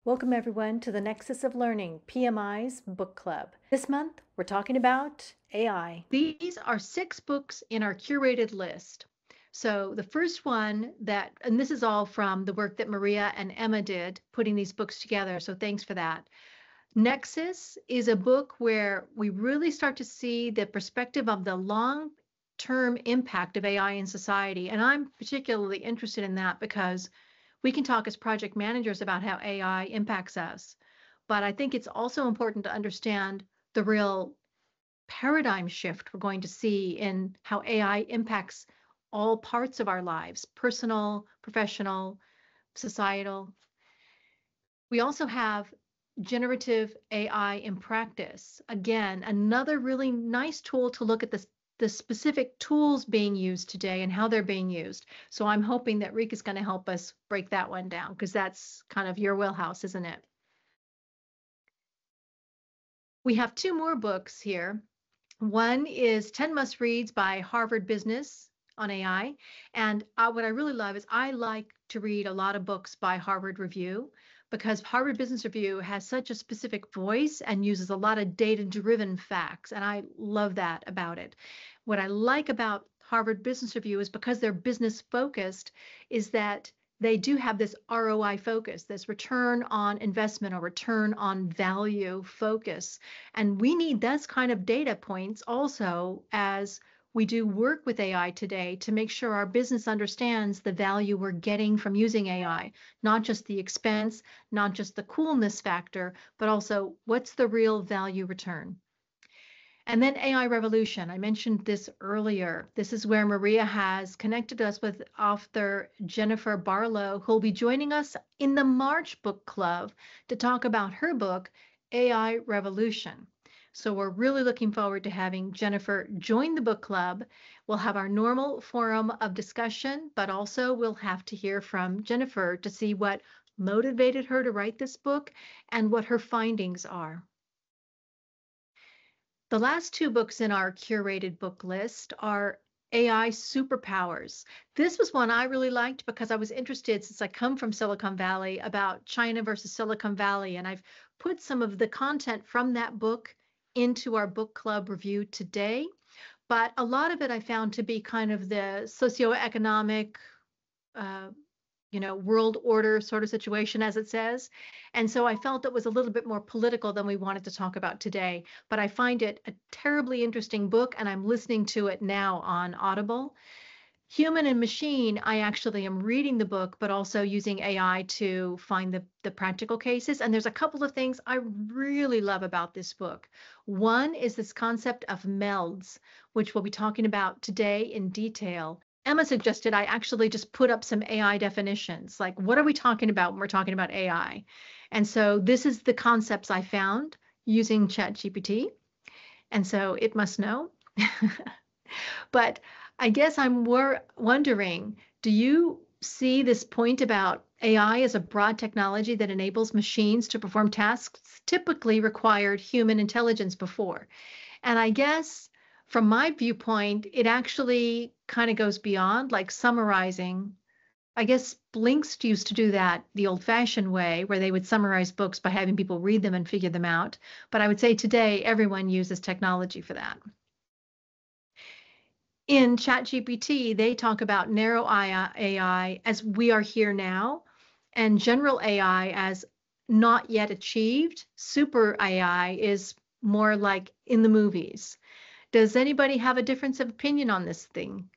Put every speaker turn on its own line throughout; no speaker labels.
Welcome everyone to the Nexus of Learning, PMI's book club. This month, we're talking about AI.
These are 6 books in our curated list. So the first one and this is all from the work that Maria and Emma did, putting these books together. So thanks for that. Nexus is a book where we really start to see the perspective of the long-term impact of AI in society. And I'm particularly interested in that because we can talk as project managers about how AI impacts us. But I think it's also important to understand the real paradigm shift we're going to see in how AI impacts all parts of our lives, personal, professional, societal. We also have generative AI in practice. Again, another really nice tool to look at the specific tools being used today and how they're being used. So I'm hoping that Rika is going to help us break that one down because that's kind of your wheelhouse, isn't it? We have 2 more books here. One is 10 Must Reads by Harvard Business on AI. And what I really love is I like to read a lot of books by Harvard Review because Harvard Business Review has such a specific voice and uses a lot of data-driven facts. And I love that about it. What I like about Harvard Business Review is because they're business focused, is that they do have this ROI focus, this return on investment or return on value focus. And we need those kind of data points also as we do work with AI today to make sure our business understands the value we're getting from using AI, not just the expense, not just the coolness factor, but also what's the real value return. And then AI Revolution. I mentioned this earlier. This is where Maria has connected us with author Jennifer Barlow, who'll be joining us in the March book club to talk about her book, AI Revolution. So we're really looking forward to having Jennifer join the book club. We'll have our normal forum of discussion, but also we'll have to hear from Jennifer to see what motivated her to write this book and what her findings are. The last 2 books in our curated book list are AI Superpowers. This was one I really liked because I was interested, since I come from Silicon Valley, about China versus Silicon Valley. And I've put some of the content from that book into our book club review today. But a lot of it I found to be kind of the socioeconomic uh, world order sort of situation, as it says. And so I felt it was a little bit more political than we wanted to talk about today. But I find it a terribly interesting book, and I'm listening to it now on Audible. Human and Machine, I actually am reading the book, but also using AI to find the practical cases. And there's a couple of things I really love about this book. One is this concept of melds, which we'll be talking about today in detail. Emma suggested I actually just put up some AI definitions. Like, what are we talking about when we're talking about AI? And so this is the concepts I found using ChatGPT. And so it must know. But I guess I'm more wondering, do you see this point about AI as a broad technology that enables machines to perform tasks typically required human intelligence before? And I guess from my viewpoint, it actually kind of goes beyond, like summarizing. I guess Blinks used to do that the old-fashioned way, where they would summarize books by having people read them and figure them out. But I would say today everyone uses technology for that. In ChatGPT, they talk about narrow AI as we are here now, and general AI as not yet achieved. Super AI is more like in the movies. Does anybody have a difference of opinion on this thing?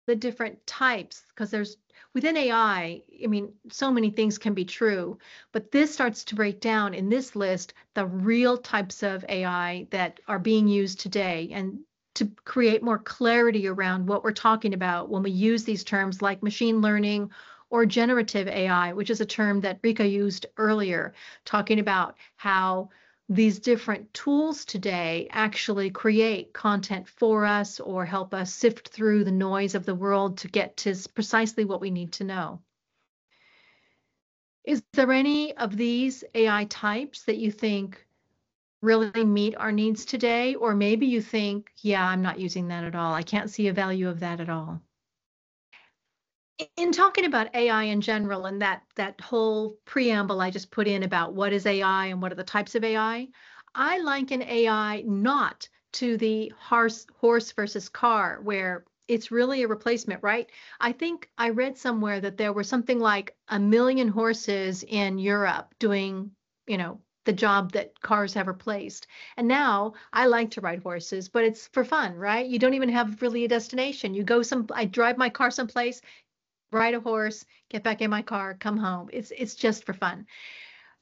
The different types, because there's within I mean, so many things can be true, but this starts to break down in this list the real types of AI that are being used today and to create more clarity around what we're talking about when we use these terms like machine learning or generative AI, which is a term that Rika used earlier, talking about how these different tools today actually create content for us or help us sift through the noise of the world to get to precisely what we need to know. Is there any of these AI types that you think really meet our needs today? Or maybe you think, yeah, I'm not using that at all. I can't see a value of that at all. In talking about AI in general and that whole preamble I just put in about what is AI and what are the types of AI, I liken AI not to the horse versus car, where it's really a replacement, right? I think I read somewhere that there were something like 1 million horses in Europe doing, the job that cars have replaced. And now I like to ride horses, but it's for fun, right? You don't even have really a destination. I drive my car someplace, ride a horse, get back in my car, come home. It's just for fun.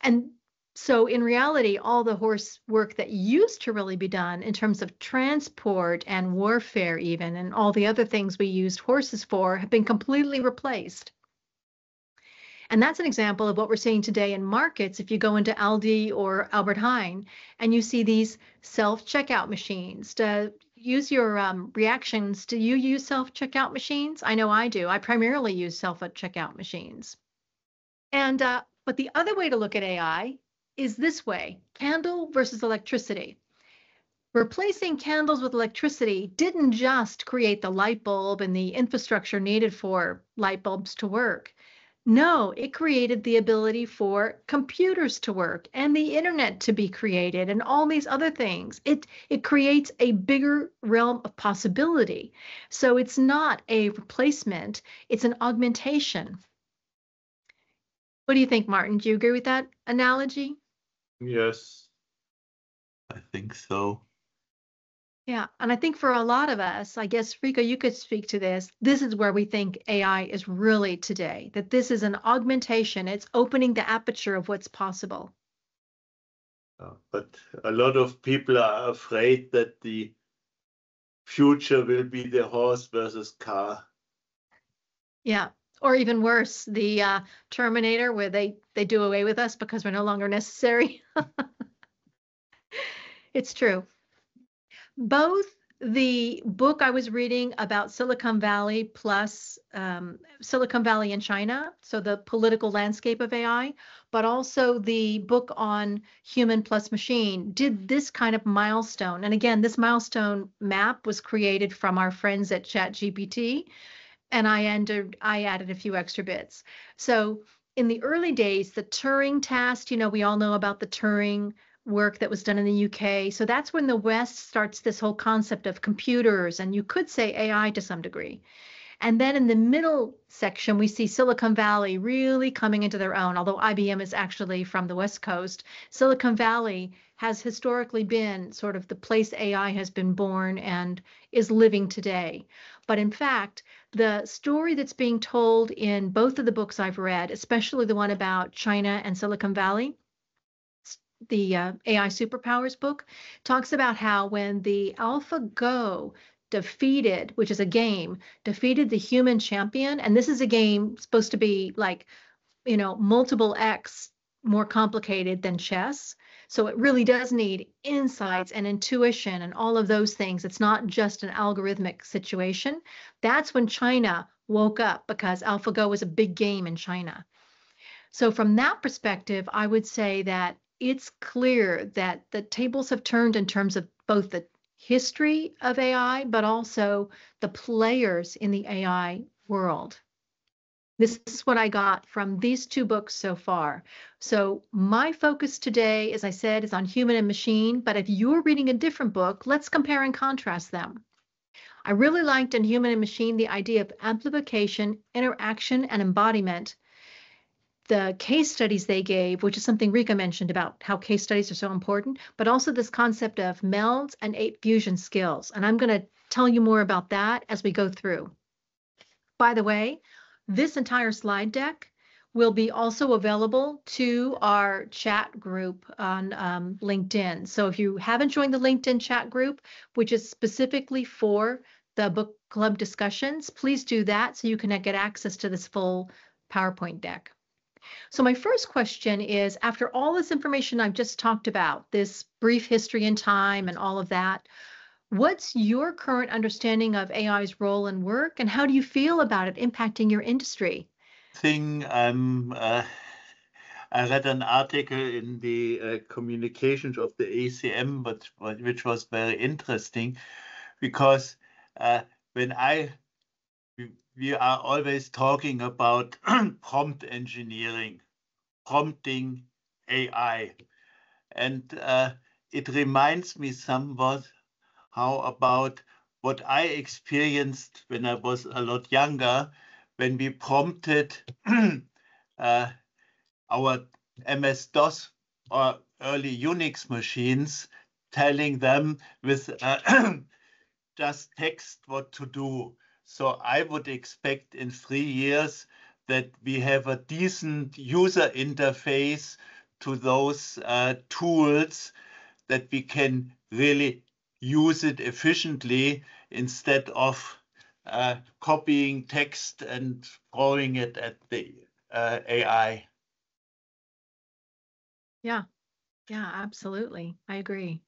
And so in reality, all the horse work that used to really be done in terms of transport and warfare even, and all the other things we used horses for, have been completely replaced. And that's an example of what we're seeing today in markets. If you go into Aldi or Albert Heijn and you see these self-checkout machines, to use your reactions, do you use self-checkout machines? I know I do. I primarily use self-checkout machines. And but the other way to look at AI is this way: candle versus electricity. Replacing candles with electricity didn't just create the light bulb and the infrastructure needed for light bulbs to work. No, it created the ability for computers to work and the internet to be created and all these other things. It creates a bigger realm of possibility. So it's not a replacement, it's an augmentation. What do you think, Martin? Do you agree with that analogy?
Yes, I think so.
Yeah, and I think for a lot of us, I guess, Rika, you could speak to this. This is where we think AI is really today, that this is an augmentation. It's opening the aperture of what's possible.
But a lot of people are afraid that the future will be the horse versus car.
Yeah, or even worse, the Terminator, where they do away with us because we're no longer necessary. It's true. Both the book I was reading about Silicon Valley plus Silicon Valley in China, so the political landscape of AI, but also the book on human plus machine did this kind of milestone. And again, this milestone map was created from our friends at ChatGPT, and I added a few extra bits. So in the early days, the Turing test, we all know about the Turing work that was done in the UK. So that's when the West starts this whole concept of computers, and you could say AI to some degree. And then in the middle section, we see Silicon Valley really coming into their own. Although IBM is actually from the West Coast, Silicon Valley has historically been sort of the place AI has been born and is living today. But in fact, the story that's being told in both of the books I've read, especially the one about China and Silicon Valley, the AI Superpowers book, talks about how when the AlphaGo defeated, which is a game, defeated the human champion, and this is a game supposed to be like, multiple X more complicated than chess. So it really does need insights and intuition and all of those things. It's not just an algorithmic situation. That's when China woke up, because AlphaGo was a big game in China. So from that perspective, I would say that it's clear that the tables have turned in terms of both the history of AI, but also the players in the AI world. This is what I got from these two books so far. So my focus today, as I said, is on human and machine, but if you're reading a different book, let's compare and contrast them. I really liked in Human and Machine the idea of amplification, interaction, and embodiment. The case studies they gave, which is something Rika mentioned about how case studies are so important, but also this concept of melds and eight fusion skills. And I'm going to tell you more about that as we go through. By the way, this entire slide deck will be also available to our chat group on LinkedIn. So if you haven't joined the LinkedIn chat group, which is specifically for the book club discussions, please do that so you can get access to this full PowerPoint deck. So my first question is, after all this information I've just talked about, this brief history in time and all of that, what's your current understanding of AI's role in work, and how do you feel about it impacting your industry?
I read an article in the communications of the ACM, which was very interesting, because when we are always talking about prompt engineering, prompting AI. And it reminds me somewhat how about what I experienced when I was a lot younger, when we prompted our MS-DOS or early Unix machines, telling them with just text what to do. So I would expect in 3 years that we have a decent user interface to those tools, that we can really use it efficiently instead of copying text and throwing it at the AI.
Yeah, absolutely. I agree.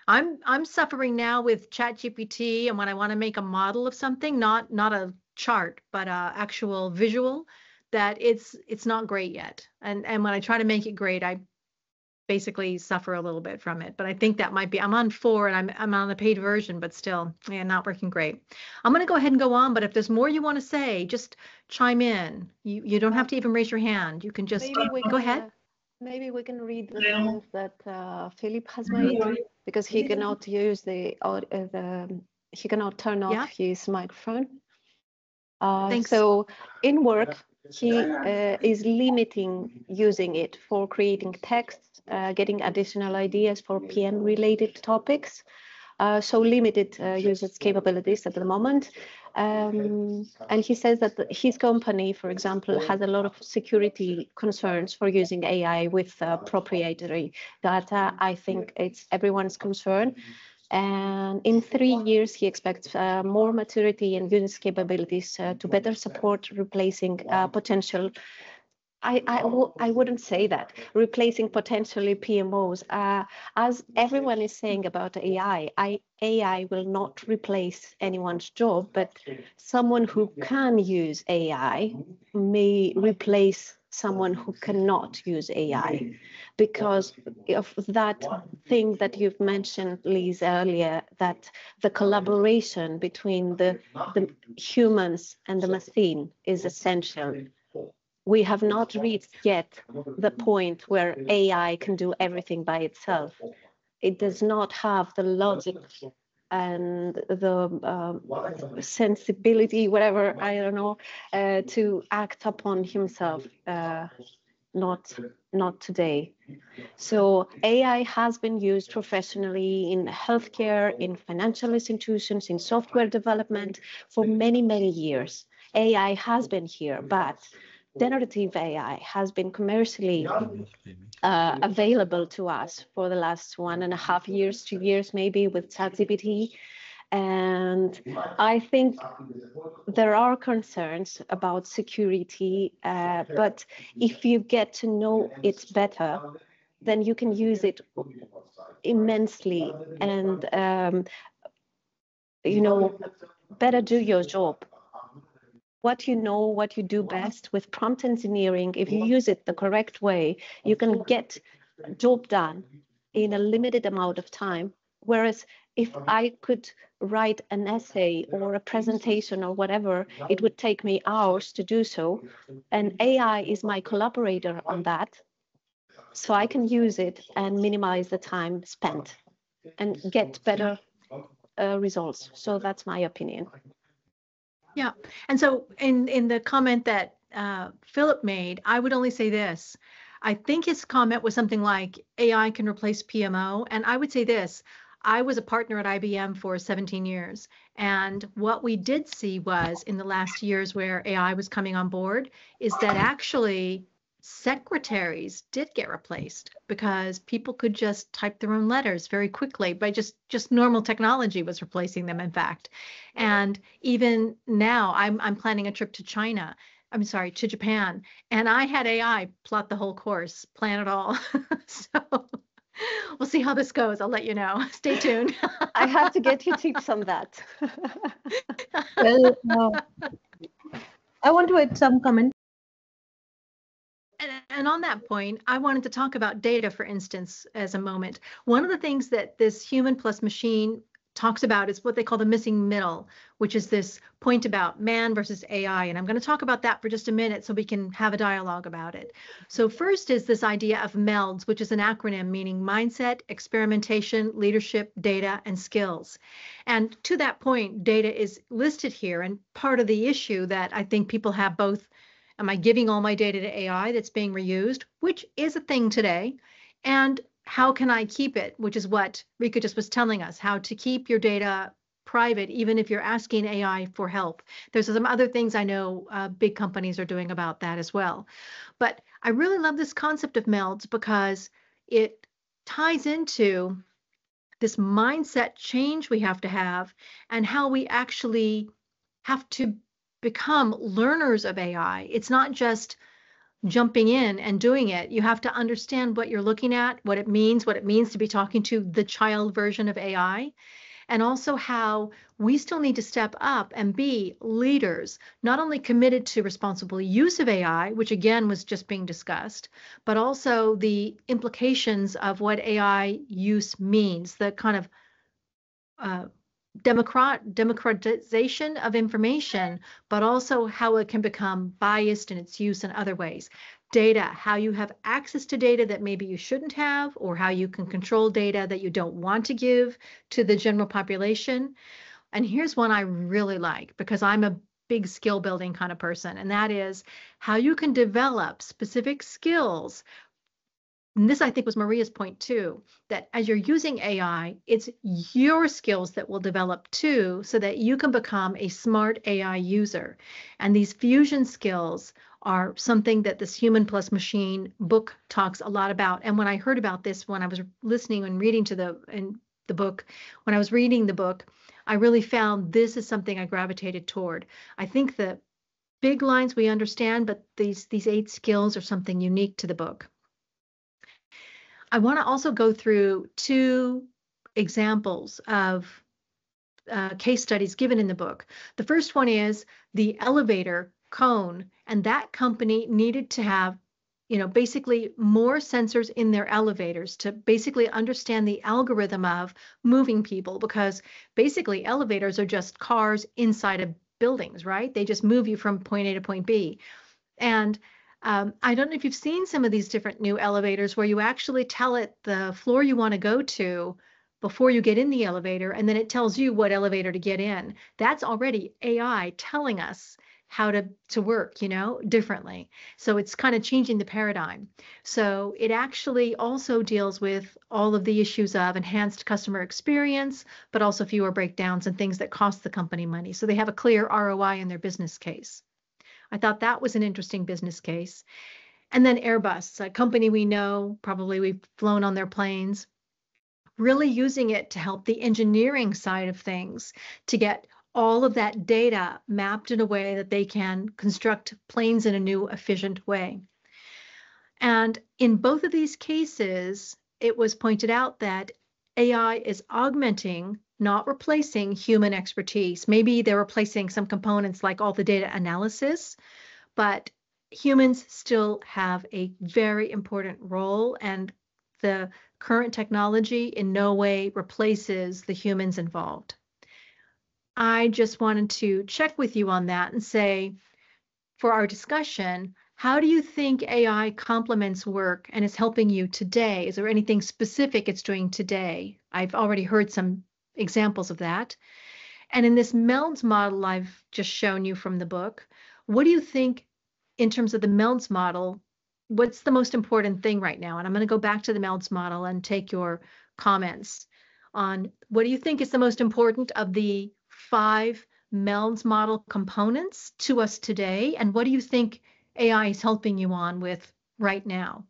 I'm suffering now with ChatGPT, and when I want to make a model of something, not a chart, but a actual visual, that it's not great yet. And when I try to make it great, I basically suffer a little bit from it. But I think that might be, I'm on 4 and I'm on the paid version, but still, yeah, not working great. I'm going to go ahead and go on, but if there's more you want to say, just chime in. You don't have to even raise your hand. You can just go ahead.
Maybe we can read the comments that Philip has made, because he cannot use he cannot turn off his microphone.
Thanks.
So in work, he is limiting using it for creating text, getting additional ideas for PM-related topics. So limited usage capabilities at the moment. And he says that his company, for example, has a lot of security concerns for using AI with proprietary data. I think it's everyone's concern. And in 3 years, he expects more maturity and usage capabilities to better support replacing potential. I wouldn't say that, replacing potentially PMOs. As everyone is saying about AI, AI will not replace anyone's job, but someone who can use AI may replace someone who cannot use AI, because of that thing that you've mentioned, Lise, earlier, that the collaboration between the humans and the machine is essential. We have not reached yet the point where AI can do everything by itself. It does not have the logic and the sensibility, whatever, I don't know, to act upon himself. Not today. So AI has been used professionally in healthcare, in financial institutions, in software development for many, many years. AI has been here, but generative AI has been commercially available to us for the last 1.5 years, 2 years, maybe, with ChatGPT. And I think there are concerns about security, but if you get to know it better, then you can use it immensely and, better do your job. What you know, what you do best with prompt engineering, if you use it the correct way, you can get a job done in a limited amount of time. Whereas if I could write an essay or a presentation or whatever, it would take me hours to do so. And AI is my collaborator on that. So I can use it and minimize the time spent and get better results. So that's my opinion.
Yeah. And so in the comment that Philip made, I would only say this. I think his comment was something like AI can replace PMO. And I would say this. I was a partner at IBM for 17 years. And what we did see was in the last years where AI was coming on board is that actually secretaries did get replaced because people could just type their own letters very quickly by just normal technology was replacing them, in fact. And even now I'm planning a trip to to Japan, and I had AI plot the whole course, plan it all. So we'll see how this goes. I'll let you know. Stay tuned.
I have to get you tips on that.
Well, I want to add some comment.
And on that point, I wanted to talk about data, for instance, as a moment. One of the things that this human plus machine talks about is what they call the missing middle, which is this point about man versus AI. And I'm going to talk about that for just a minute so we can have a dialogue about it. So first is this idea of MELDS, which is an acronym meaning mindset, experimentation, leadership, data, and skills. And to that point, data is listed here. And part of the issue that I think people have both, am I giving all my data to AI that's being reused, which is a thing today, and how can I keep it, which is what Rika just was telling us, how to keep your data private, even if you're asking AI for help. There's some other things I know big companies are doing about that as well. But I really love this concept of MELDS because it ties into this mindset change we have to have and how we actually have to become learners of AI. It's not just jumping in and doing it. You have to understand what you're looking at, what it means to be talking to the child version of AI, and also how we still need to step up and be leaders, not only committed to responsible use of AI, which again was just being discussed, but also the implications of what AI use means, the kind of democratization of information, but also how it can become biased in its use in other ways. Data, how you have access to data that maybe you shouldn't have, or how you can control data that you don't want to give to the general population. And here's one I really like because I'm a big skill building kind of person, and that is how you can develop specific skills. And this, I think, was Maria's point too, that as you're using AI, it's your skills that will develop too, so that you can become a smart AI user. And these fusion skills are something that this Human Plus Machine book talks a lot about. And when I heard about this, when I was listening and reading to the book, when I was reading the book, I really found this is something I gravitated toward. I think the big lines we understand, but these 8 skills are something unique to the book. I want to also go through 2 examples of case studies given in the book. The first one is the elevator cone, and that company needed to have, basically more sensors in their elevators to basically understand the algorithm of moving people, because basically elevators are just cars inside of buildings, right? They just move you from point A to point B. And I don't know if you've seen some of these different new elevators where you actually tell it the floor you want to go to before you get in the elevator, and then it tells you what elevator to get in. That's already AI telling us how to work, differently. So it's kind of changing the paradigm. So it actually also deals with all of the issues of enhanced customer experience, but also fewer breakdowns and things that cost the company money. So they have a clear ROI in their business case. I thought that was an interesting business case. And then Airbus, a company we know, probably we've flown on their planes, really using it to help the engineering side of things, to get all of that data mapped in a way that they can construct planes in a new, efficient way. And in both of these cases, it was pointed out that AI is augmenting, not replacing, human expertise. Maybe they're replacing some components like all the data analysis, but humans still have a very important role, and the current technology in no way replaces the humans involved. I just wanted to check with you on that and say, for our discussion, how do you think AI complements work and is helping you today? Is there anything specific it's doing today? I've already heard some examples of that. And in this MELDS model I've just shown you from the book, what do you think in terms of the MELDS model, what's the most important thing right now? And I'm going to go back to the MELDS model and take your comments on what do you think is the most important of the 5 MELDS model components to us today, and what do you think AI is helping you on with right now?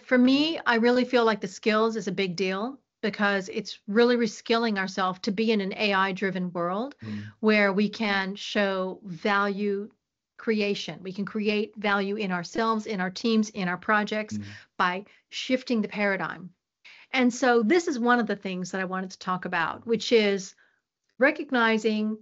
For me, I really feel like the skills is a big deal because it's really reskilling ourselves to be in an AI-driven world where we can show value creation. We can create value in ourselves, in our teams, in our projects by shifting the paradigm. And so this is one of the things that I wanted to talk about, which is recognizing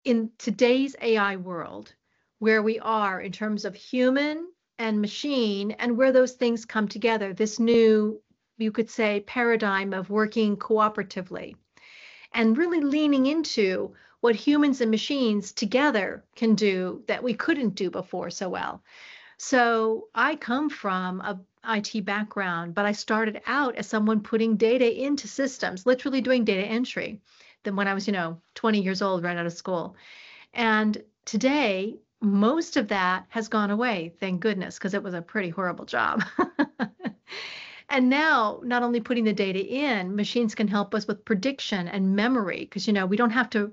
in today's AI world, where we are in terms of human and machine and where those things come together, this new, you could say, paradigm of working cooperatively. and really leaning into what humans and machines together can do that we couldn't do before so well. So I come from a IT background, but I started out as someone putting data into systems, literally doing data entry. Then when I was, 20 years old, right out of school. And today, most of that has gone away, thank goodness, because it was a pretty horrible job. And now, not only putting the data in, machines can help us with prediction and memory, because, we don't have to.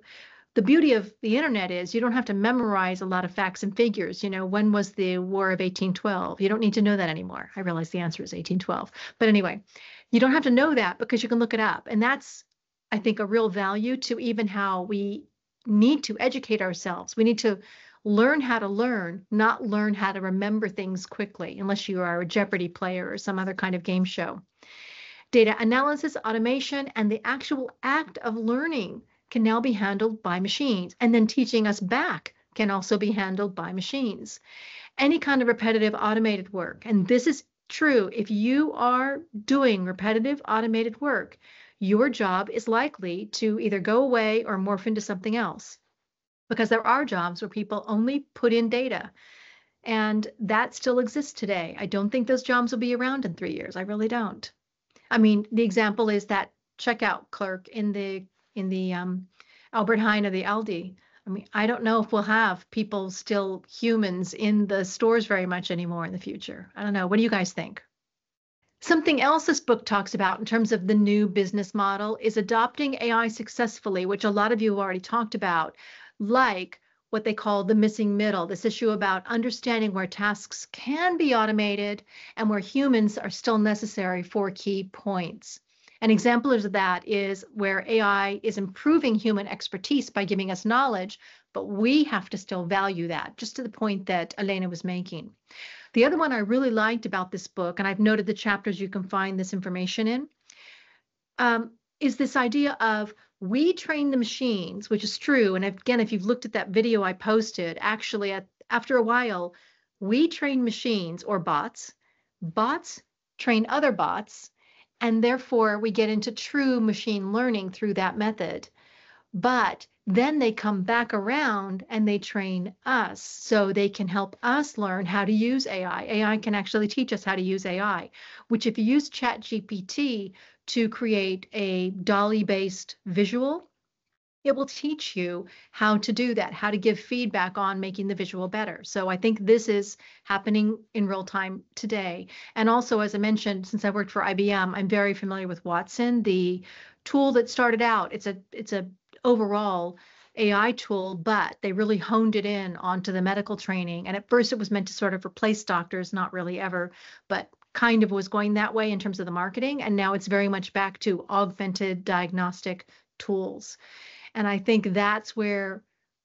The beauty of the internet is you don't have to memorize a lot of facts and figures. When was the War of 1812? You don't need to know that anymore. I realize the answer is 1812. But anyway, you don't have to know that because you can look it up. And that's, I think, a real value to even how we need to educate ourselves. We need to learn how to learn, not learn how to remember things quickly, unless you are a Jeopardy player or some other kind of game show. Data analysis, automation, and the actual act of learning can now be handled by machines. And then teaching us back can also be handled by machines. Any kind of repetitive automated work, and this is true if you are doing repetitive automated work, your job is likely to either go away or morph into something else. Because there are jobs where people only put in data, and that still exists today. I don't think those jobs will be around in 3 years. I really don't. I mean, the example is that checkout clerk in the Albert Heijn or the Aldi. I mean, I don't know if we'll have people still humans in the stores very much anymore in the future. I don't know. What do you guys think? Something else this book talks about in terms of the new business model is adopting AI successfully, which a lot of you have already talked about, like what they call the missing middle, this issue about understanding where tasks can be automated and where humans are still necessary for key points. An example of that is where AI is improving human expertise by giving us knowledge, but we have to still value that, just to the point that Elena was making. The other one I really liked about this book, and I've noted the chapters you can find this information in, is this idea of we train the machines, which is true. And again, if you've looked at that video I posted, actually after a while, we train machines or bots train other bots, and therefore we get into true machine learning through that method. But then they come back around and they train us so they can help us learn how to use AI. AI can actually teach us how to use AI, which if you use ChatGPT to create a DALL-E-based visual, it will teach you how to do that, how to give feedback on making the visual better. So I think this is happening in real time today. And also, as I mentioned, since I worked for IBM, I'm very familiar with Watson, the tool that started out. It's a overall AI tool, but they really honed it in onto the medical training. And at first it was meant to sort of replace doctors, not really ever, but kind of was going that way in terms of the marketing. And now it's very much back to augmented diagnostic tools. And I think that's where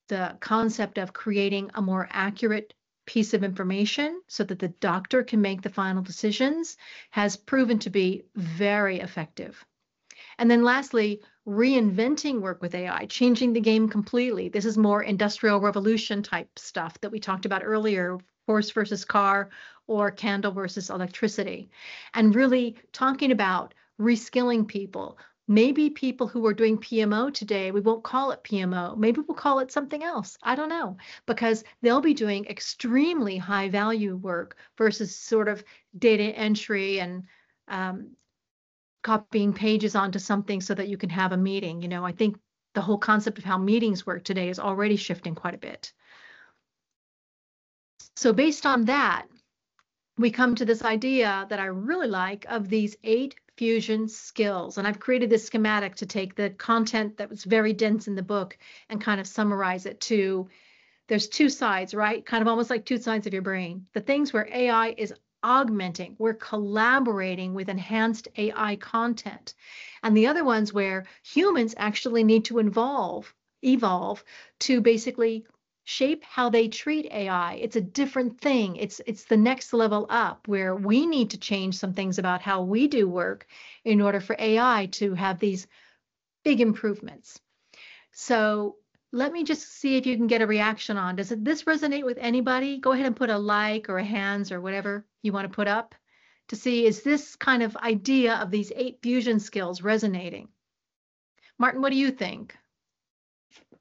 the concept of creating a more accurate piece of information so that the doctor can make the final decisions has proven to be very effective. And then lastly, reinventing work with AI, changing the game completely. This is more industrial revolution type stuff that we talked about earlier, horse versus car or candle versus electricity, and really talking about reskilling people. Maybe people who are doing PMO today, we won't call it PMO. Maybe we'll call it something else. I don't know, because they'll be doing extremely high value work versus sort of data entry and copying pages onto something so that you can have a meeting. I think the whole concept of how meetings work today is already shifting quite a bit. So based on that, we come to this idea that I really like of these 8 fusion skills. And I've created this schematic to take the content that was very dense in the book and kind of summarize it to, there's 2 sides, right? Kind of almost like 2 sides of your brain. The things where AI is augmenting, we're collaborating with enhanced AI content. And the other ones where humans actually need to evolve to basically shape how they treat AI. It's a different thing. It's the next level up where we need to change some things about how we do work in order for AI to have these big improvements. So let me just see if you can get a reaction on. Does this resonate with anybody? Go ahead and put a like or a hands or whatever you want to put up to see, is this kind of idea of these 8 fusion skills resonating? Martin, what do you think?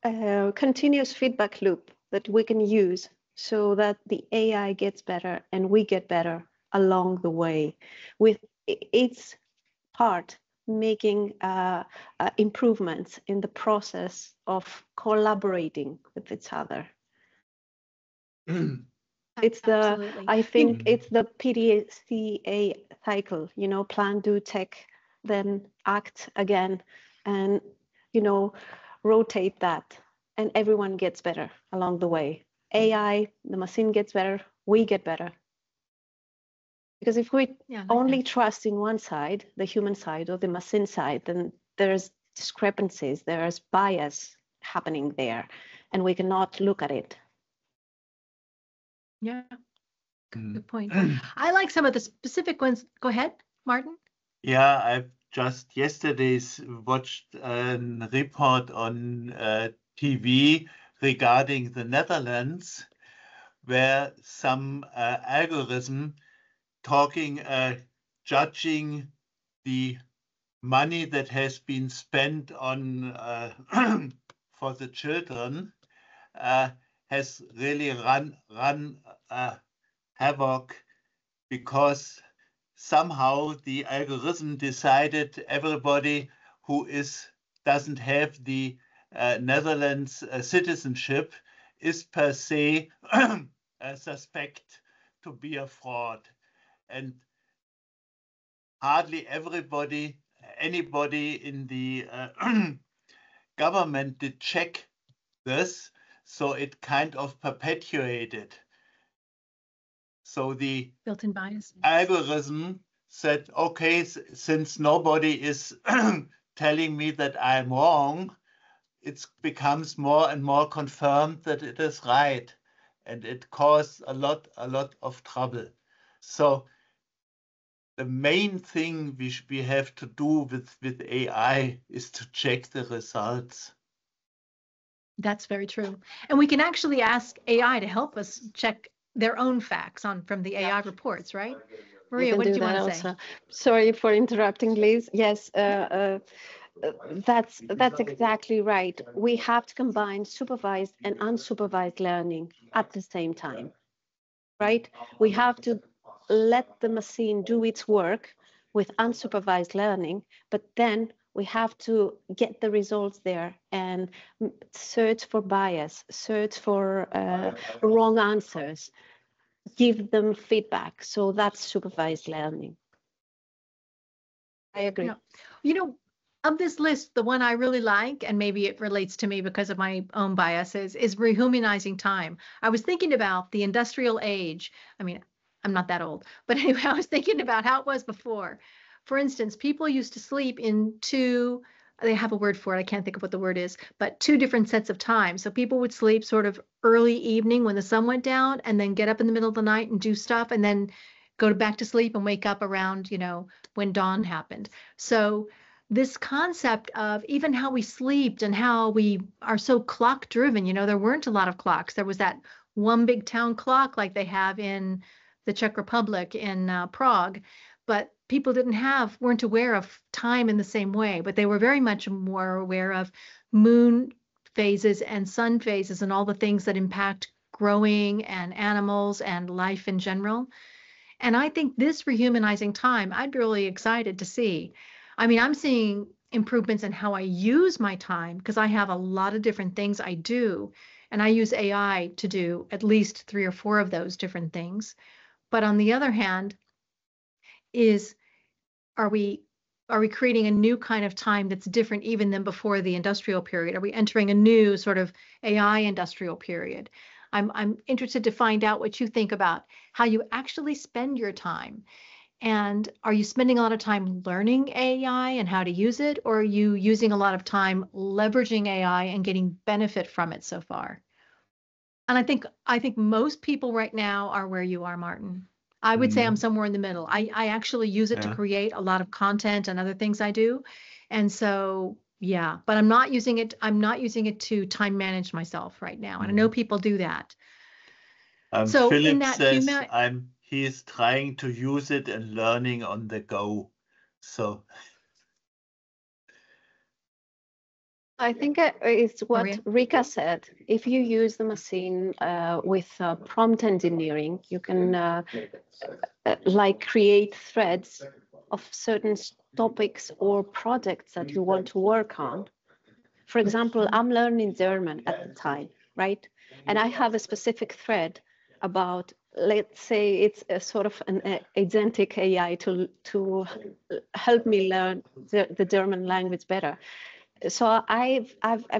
Continuous feedback loop that we can use so that the AI gets better and we get better along the way, with its part making improvements in the process of collaborating with each other. It's
Absolutely.
I think it's the PDCA cycle, you know, plan, do, check, then act again, and, you know, rotate that, and everyone gets better along the way. AI, the machine gets better, we get better. Because if we only trust in one side, the human side or the machine side, then there's discrepancies, there's bias happening there, and we cannot look at it.
Yeah, good point. I like some of the specific ones. Go ahead, Martin.
Yeah, I've just yesterday watched a report on TV regarding the Netherlands, where some algorithm talking, judging the money that has been spent on for the children has really run havoc, because somehow the algorithm decided everybody who doesn't have the Netherlands citizenship is per se suspect to be a fraud, and hardly anybody in the government did check this, so it kind of perpetuated. So the
built-in bias
algorithm said, okay, since nobody is telling me that I'm wrong, it becomes more and more confirmed that it is right, and it caused a lot of trouble. So the main thing we have to do with AI is to check the results.
That's very true. And we can actually ask AI to help us check their own facts from the AI reports, right? Maria, what did you want to say?
Sorry for interrupting, Liz. Yes, that's exactly right. We have to combine supervised and unsupervised learning at the same time, right? We have to let the machine do its work with unsupervised learning, but then we have to get the results there and search for bias, search for wrong answers, give them feedback. So that's supervised learning. I agree.
Yeah. You know, of this list, the one I really like, and maybe it relates to me because of my own biases, is rehumanizing time. I was thinking about the industrial age. I mean, I'm not that old, but anyway, I was thinking about how it was before. For instance, people used to sleep in they have a word for it, I can't think of what the word is, but 2 different sets of time. So people would sleep sort of early evening when the sun went down, and then get up in the middle of the night and do stuff, and then go back to sleep and wake up around, when dawn happened. So this concept of even how we slept and how we are so clock driven, there weren't a lot of clocks. There was that one big town clock like they have in the Czech Republic in Prague, but people weren't aware of time in the same way, but they were very much more aware of moon phases and sun phases and all the things that impact growing and animals and life in general. And I think this rehumanizing time, I'd be really excited to see. I mean, I'm seeing improvements in how I use my time, because I have a lot of different things I do, and I use AI to do at least 3 or 4 of those different things. But on the other hand, are we creating a new kind of time that's different even than before the industrial period? Are we entering a new sort of AI industrial period? I'm interested to find out what you think about how you actually spend your time. And are you spending a lot of time learning AI and how to use it, or are you using a lot of time leveraging AI and getting benefit from it so far? And I think most people right now are where you are, Martin. I would say I'm somewhere in the middle. I actually use it to create a lot of content and other things I do. And so, yeah, but I'm not using it to time manage myself right now. And I know people do that. So
Philip
in that
says he is trying to use it and learning on the go. So
I think it's what
Maria?
Rika said. If you use the machine with prompt engineering, you can like create threads of certain topics or projects that you want to work on. For example, I'm learning German at the time, right? And I have a specific thread about, let's say it's a sort of an agentic AI to help me learn the German language better. So I've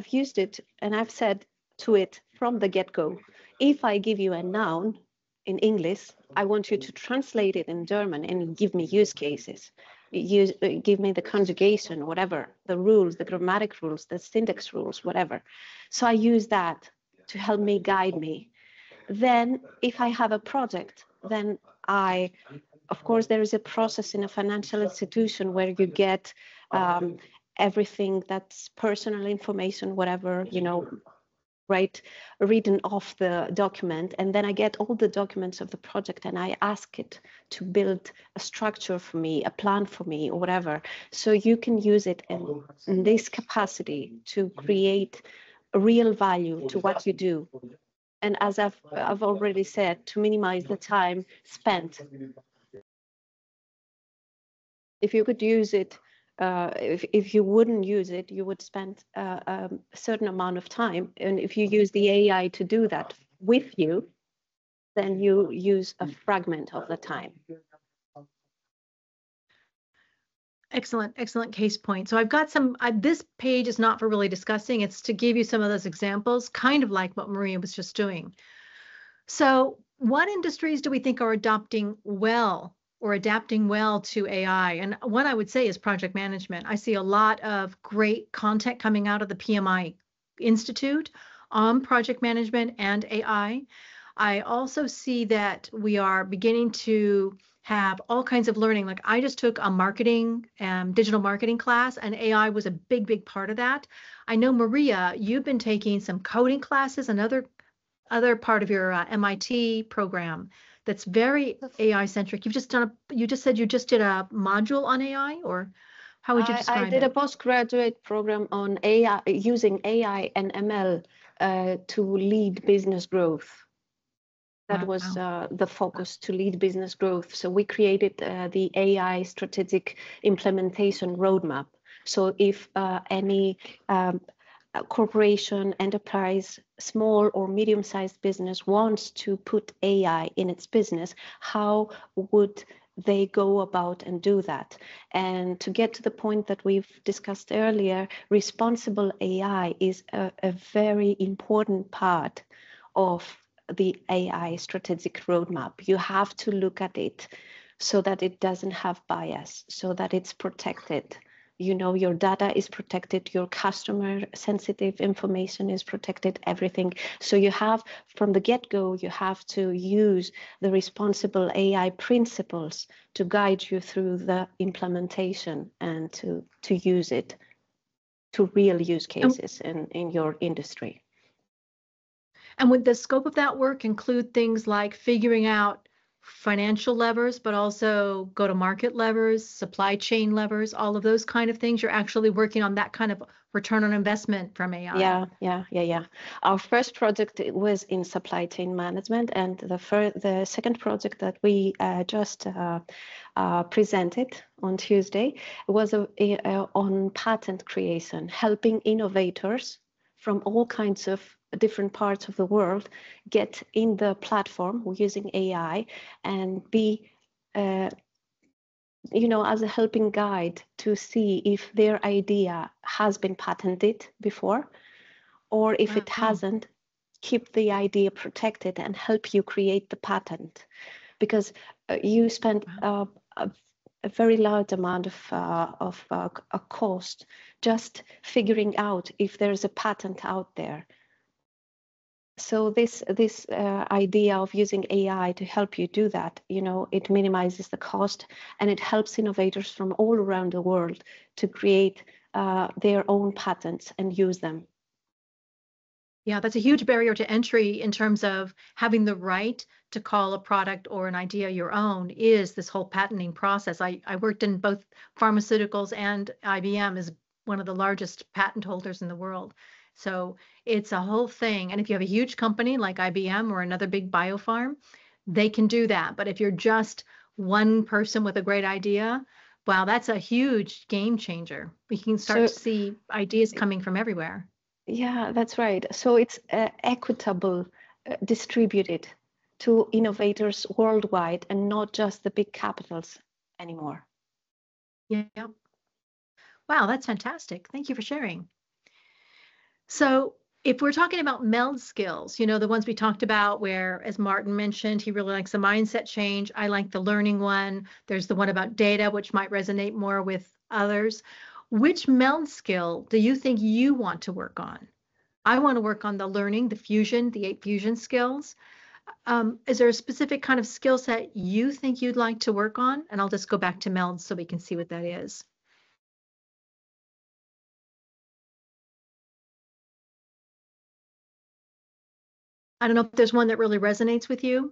used it, and I've said to it from the get-go, if I give you a noun in English, I want you to translate it in German and give me use cases. Give me the conjugation, whatever, the rules, the grammatic rules, the syntax rules, whatever. So I use that to help me guide me. Then if I have a project, then of course, there is a process in a financial institution where you get everything that's personal information, whatever, right, written off the document. And then I get all the documents of the project and I ask it to build a structure for me, a plan for me, or whatever. So you can use it in this capacity to create real value to what you do. And as I've already said, to minimize the time spent. If you could use it, if you wouldn't use it, you would spend a certain amount of time. And if you use the AI to do that with you, then you use a fragment of the time.
Excellent case point. So I've got this page is not for really discussing, it's to give you some of those examples, kind of like what Maria was just doing. So what industries do we think are adapting well to AI? And one I would say is project management. I see a lot of great content coming out of the PMI Institute on project management and AI. I also see that we are beginning to have all kinds of learning. Like I just took a digital marketing class, and AI was a big part of that. I know, Maria, you've been taking some coding classes, another part of your MIT program that's very AI centric. You said you just did a module on AI, or how would you describe it?
I did a postgraduate program on AI, using AI and ML to lead business growth. That was the focus, to lead business growth. So we created the AI strategic implementation roadmap. So if any corporation, enterprise, small or medium-sized business wants to put AI in its business, how would they go about and do that? And to get to the point that we've discussed earlier, responsible AI is a very important part of the AI strategic roadmap. You have to look at it so that it doesn't have bias, so that it's protected. Your data is protected, your customer sensitive information is protected, everything. So you have, from the get-go, you have to use the responsible AI principles to guide you through the implementation and to use it to real use cases in your industry.
And would the scope of that work include things like figuring out financial levers, but also go-to-market levers, supply chain levers, all of those kind of things? You're actually working on that kind of return on investment from AI.
Yeah. Our first project was in supply chain management, and the second project that we just presented on Tuesday was on patent creation, helping innovators from all kinds of different parts of the world get in the platform using AI and be as a helping guide to see if their idea has been patented before, or if it hasn't, keep the idea protected and help you create the patent, because you spend a very large amount of a cost just figuring out if there's a patent out there. So this idea of using AI to help you do that, it minimizes the cost, and it helps innovators from all around the world to create their own patents and use them.
Yeah, that's a huge barrier to entry in terms of having the right to call a product or an idea your own, is this whole patenting process. I worked in both pharmaceuticals and IBM as one of the largest patent holders in the world. So it's a whole thing. And if you have a huge company like IBM or another big biofarm, they can do that. But if you're just one person with a great idea, wow, that's a huge game changer. We can start to see ideas coming from everywhere.
Yeah, that's right. So it's equitable, distributed to innovators worldwide and not just the big capitals anymore.
Yeah. Wow, that's fantastic. Thank you for sharing. So if we're talking about meld skills, you know, the ones we talked about where, as Martin mentioned, he really likes the mindset change. I like the learning one. There's the one about data, which might resonate more with others. Which meld skill do you think you want to work on? I want to work on the learning, the fusion, the 8 fusion skills. Is there a specific kind of skill set you think you'd like to work on? And I'll just go back to meld so we can see what that is. I don't know if there's one that really resonates with you.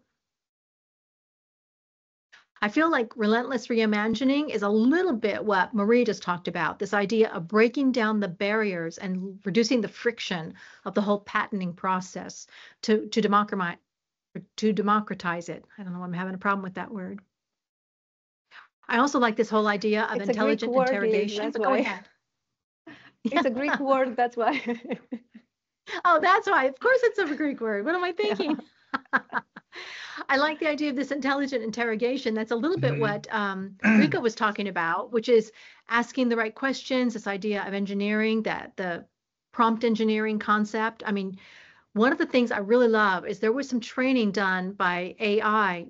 I feel like relentless reimagining is a little bit what Marie just talked about, this idea of breaking down the barriers and reducing the friction of the whole patenting process to democratize it. I don't know, I'm having a problem with that word. I also like this whole idea of intelligent interrogation. But go ahead.
It's a Greek word, that's why.
Oh, that's why. Of course it's a Greek word. What am I thinking? Yeah. I like the idea of this intelligent interrogation. That's a little bit what Rika was talking about, which is asking the right questions, this idea of engineering, that the prompt engineering concept. I mean, one of the things I really love is there was some training done by AI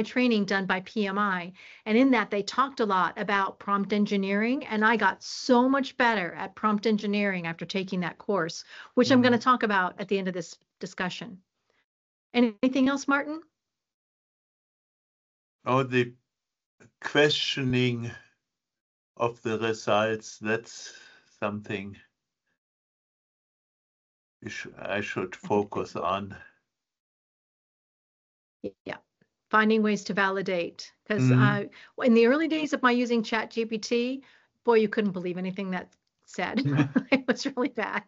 training done by PMI. And in that, they talked a lot about prompt engineering. And I got so much better at prompt engineering after taking that course, which I'm going to talk about at the end of this discussion. Anything else, Martin?
Oh, the questioning of the results, that's something I should focus on.
Yeah, finding ways to validate. Because in the early days of my using ChatGPT, boy, you couldn't believe anything that said. It was really bad.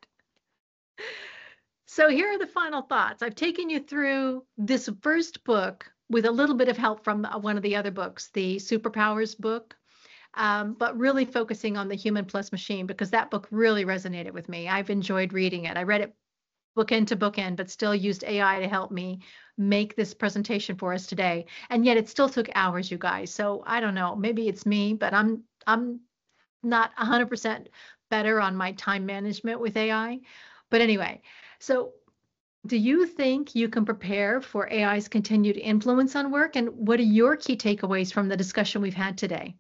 So here are the final thoughts. I've taken you through this first book with a little bit of help from one of the other books, the Superpowers book, but really focusing on the Human Plus Machine because that book really resonated with me. I've enjoyed reading it. I read it bookend to bookend, but still used AI to help me make this presentation for us today. And yet it still took hours, you guys. So I don't know, maybe it's me, but I'm not 100% better on my time management with AI. But anyway, so do you think you can prepare for AI's continued influence on work? And what are your key takeaways from the discussion we've had today?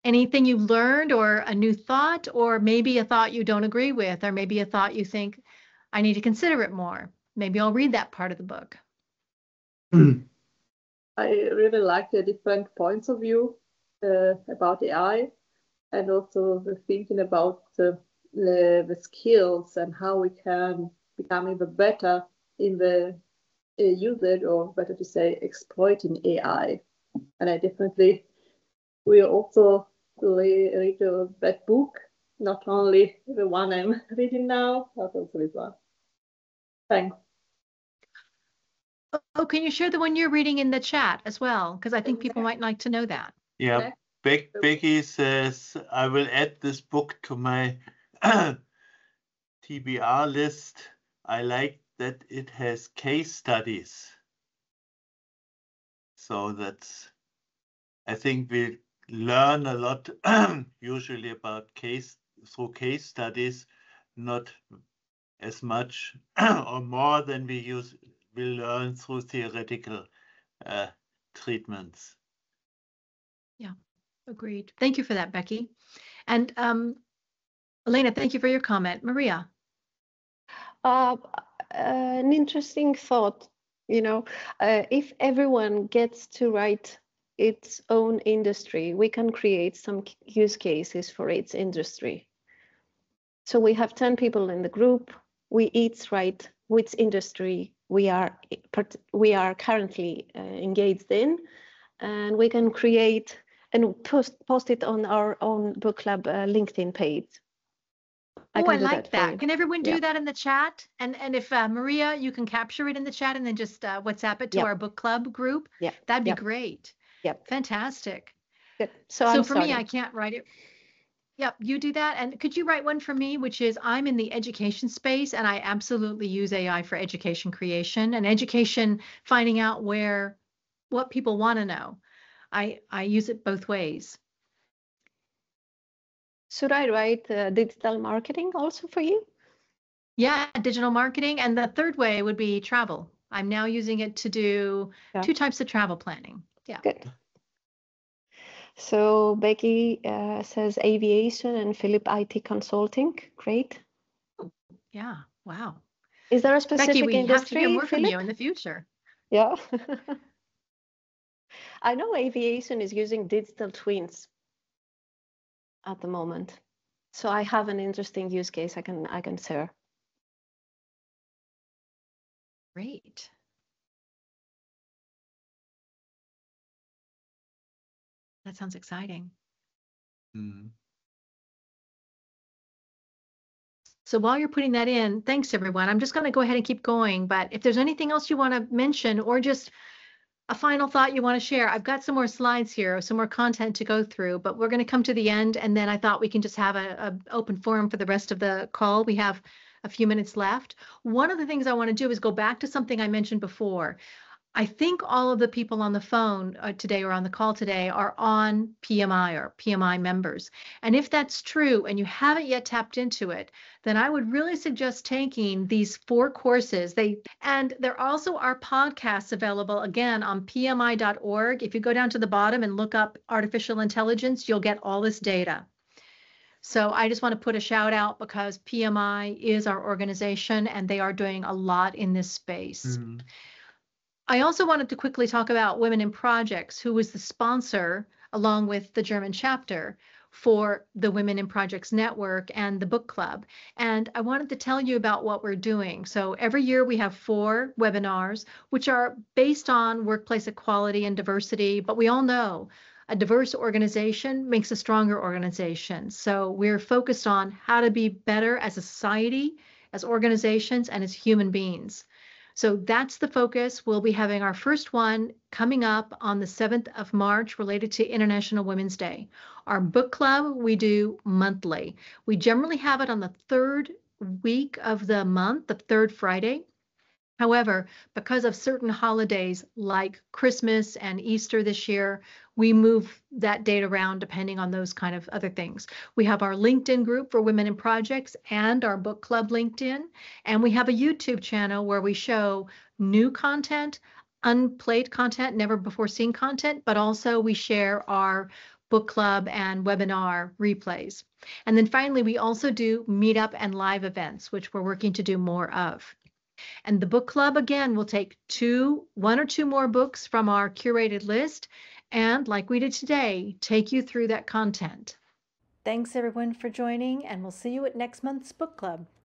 Anything you learned or a new thought, or maybe a thought you don't agree with, or maybe a thought you think, I need to consider it more. Maybe I'll read that part of the book.
I really like the different points of view about AI and also the thinking about the skills and how we can become even better in the usage, or better to say, exploiting AI. And I definitely will also read that book, not only the one I'm reading now, but also this one. Thanks.
Oh, can you share the one you're reading in the chat as well? Because I think people might like to know that.
Yeah, Becky says, I will add this book to my TBR list. I like that it has case studies. So that's, I think we learn a lot usually about through case studies, not as much or more than we learn through theoretical treatments.
Yeah, agreed. Thank you for that, Becky. And Elena, thank you for your comment. Maria.
An interesting thought, you know, if everyone gets to write its own industry, we can create some use cases for its industry. So we have 10 people in the group. We each write which industry we are currently engaged in, and we can create and post it on our own book club LinkedIn page.
I
can do
like
that for you.
that. Can everyone do
Yeah.
that in the chat? And if Maria, you can capture it in the chat and then just WhatsApp it to
Yep.
our book club group.
Yeah,
That'd be
Yep.
great.
Yep.
Fantastic.
Good. So
So
I'm
for me,
starting.
I can't write it. Yep, you do that. And could you write one for me, which is I'm in the education space and I absolutely use AI for education creation and education, finding out what people want to know. I use it both ways.
Should I write digital marketing also for you?
Yeah, digital marketing. And the third way would be travel. I'm now using it to do 2 types of travel planning. Yeah.
Good. So Becky says aviation and Philip IT consulting. Great.
Yeah. Wow.
Is there a specific
Becky, we
industry,
have to hear more
Philip?
from you in the future.
Yeah. I know aviation is using digital twins at the moment. So I have an interesting use case I can share.
Great. That sounds exciting.
Mm.
So while you're putting that in, thanks everyone. I'm just going to go ahead and keep going. But if there's anything else you want to mention or just a final thought you want to share, I've got some more slides here, some more content to go through, but we're going to come to the end. And then I thought we can just have a open forum for the rest of the call. We have a few minutes left. One of the things I want to do is go back to something I mentioned before. I think all of the people on the phone today or on the call today are on PMI or PMI members. And if that's true and you haven't yet tapped into it, then I would really suggest taking these 4 courses. And there also are podcasts available again on PMI.org. If you go down to the bottom and look up artificial intelligence, you'll get all this data. So I just want to put a shout out because PMI is our organization and they are doing a lot in this space.
Mm.
I also wanted to quickly talk about Women in Projects, who was the sponsor, along with the German chapter, for the Women in Projects Network and the book club. And I wanted to tell you about what we're doing. So every year we have 4 webinars, which are based on workplace equality and diversity. But we all know a diverse organization makes a stronger organization. So we're focused on how to be better as a society, as organizations, and as human beings. So that's the focus. We'll be having our first one coming up on the 7th of March related to International Women's Day. Our book club, we do monthly. We generally have it on the 3rd week of the month, the 3rd Friday. However, because of certain holidays like Christmas and Easter this year, we move that date around depending on those kind of other things. We have our LinkedIn group for Women in Projects and our book club LinkedIn. And we have a YouTube channel where we show new content, unplayed content, never before seen content, but also we share our book club and webinar replays. And then finally, we also do meetup and live events, which we're working to do more of. And the book club, again, will take 1 or 2 more books from our curated list and, like we did today, take you through that content.
Thanks everyone for joining, and we'll see you at next month's book club.